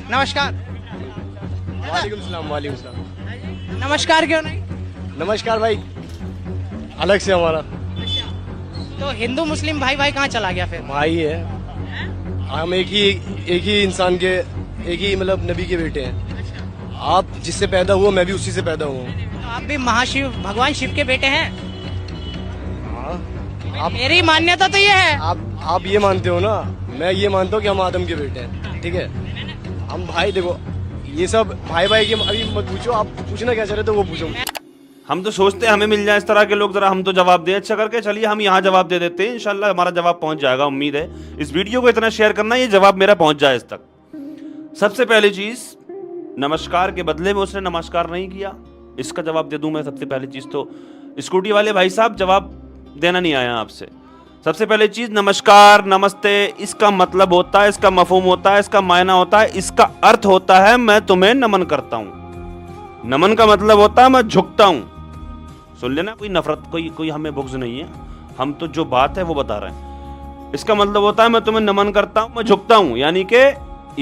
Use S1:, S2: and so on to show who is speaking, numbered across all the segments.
S1: नमस्कार।
S2: वालेकुम सलाम। वालेकुम सलाम।
S1: नमस्कार क्यों नहीं?
S2: नमस्कार भाई, अलग से हमारा
S1: तो हिंदू मुस्लिम भाई भाई कहाँ चला गया फिर?
S2: भाई है। हम एक ही इंसान के, एक ही मतलब नबी के बेटे हैं। आप जिससे पैदा हुआ, मैं भी उसी से पैदा हुआ हूँ।
S1: तो आप भी महाशिव भगवान शिव के बेटे हैं?
S2: आप
S1: मेरी मान्यता तो ये है।
S2: आप ये मानते हो ना, मैं ये मानता हूँ कि हम आदम के बेटे हैं, ठीक है। हम भाई देखो, ये सब भाई भाई के अभी मत पूछो, आप पूछना क्या चाह रहे थे वो पूछो।
S3: हम तो सोचते हैं हमें मिल जाए इस तरह के लोग, जरा हम तो जवाब दें अच्छा करके। चलिए हम यहाँ जवाब दे देते हैं, इंशाल्लाह हमारा जवाब पहुंच जाएगा। उम्मीद है इस वीडियो को इतना शेयर करना, ये जवाब मेरा पहुंच जाए इस तक। सबसे पहली चीज, नमस्कार के बदले में उसने नमस्कार नहीं किया, इसका जवाब दे दूं मैं। सबसे पहली चीज तो स्कूटी वाले भाई साहब, जवाब देना नहीं आया आपसे। सबसे पहली चीज, नमस्कार नमस्ते, इसका मतलब होता है, इसका मफहूम होता है, इसका मायना होता है, इसका अर्थ होता है मैं तुम्हें नमन करता हूं। नमन का मतलब होता है मैं झुकता हूं। सुन लेना, कोई नफरत, कोई हमें बुग़्ज़ नहीं है, हम तो जो बात है वो बता रहे हैं। इसका मतलब होता है मैं तुम्हें नमन करता हूं, मैं झुकता हूं, यानी कि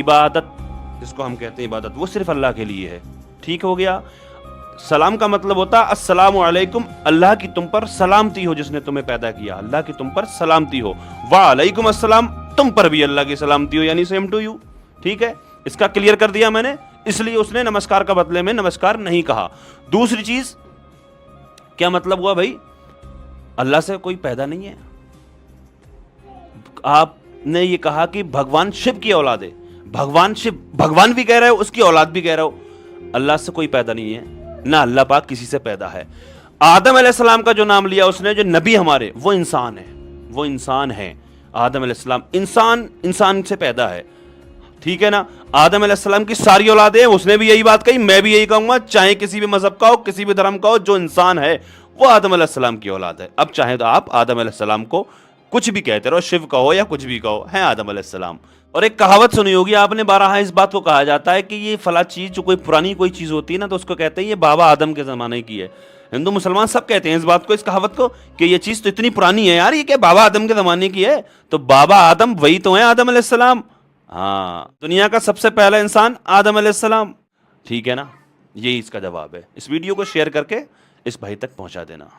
S3: इबादत, जिसको हम कहते हैं इबादत, वो सिर्फ अल्लाह के लिए है। ठीक हो गया। सलाम का मतलब होता है अस्सलामु अलैकुम, अल्लाह की तुम पर सलामती हो, जिसने तुम्हें पैदा किया, अल्लाह की तुम पर सलामती हो। वालेकुम अस्सलाम, तुम पर भी अल्लाह की सलामती हो, यानी सेम टू यू। ठीक है, इसका क्लियर कर दिया मैंने, इसलिए उसने नमस्कार का बदले में नमस्कार नहीं कहा। दूसरी चीज, क्या मतलब हुआ भाई? अल्लाह से कोई पैदा नहीं है। आपने ये कहा कि भगवान शिव की औलाद है, भगवान शिव, भगवान भी कह रहे हो, उसकी औलाद भी कह रहे हो। अल्लाह से कोई पैदा नहीं है, ना अल्लाह पाक किसी से पैदा है। आदम अलैहिस्सलाम का जो नाम लिया उसने, जो नबी हमारे, वो इंसान है, वो इंसान है। आदम अलैहिस्सलाम इंसान से पैदा है, ठीक है ना। आदम अलैहिस्सलाम की सारी औलादें हैं, उसने भी यही बात कही, मैं भी यही कहूंगा, चाहे किसी भी मजहब का हो, किसी भी धर्म का हो, जो इंसान है वो आदम अलैहिस्सलाम की औलाद है। अब चाहे तो आप आदम अलैहिस्सलाम को कुछ भी कहते रहो, शिव कहो या कुछ भी कहो, है आदम अलैहिस्सलाम। और एक कहावत सुनी होगी आपने, बारहा इस बात को कहा जाता है कि ये फला चीज, जो कोई पुरानी कोई चीज होती है ना, तो उसको कहते हैं ये बाबा आदम के जमाने की है। हिंदू मुसलमान सब कहते हैं इस बात को, इस कहावत को, कि ये चीज तो इतनी पुरानी है यार, ये क्या बाबा आदम के जमाने की है? तो बाबा आदम वही तो है, आदम अलैहिस्सलाम। हाँ, दुनिया का सबसे पहला इंसान आदम अलैहिस्सलाम, ठीक है ना। यही इसका जवाब है। इस वीडियो को शेयर करके इस भाई तक पहुंचा देना।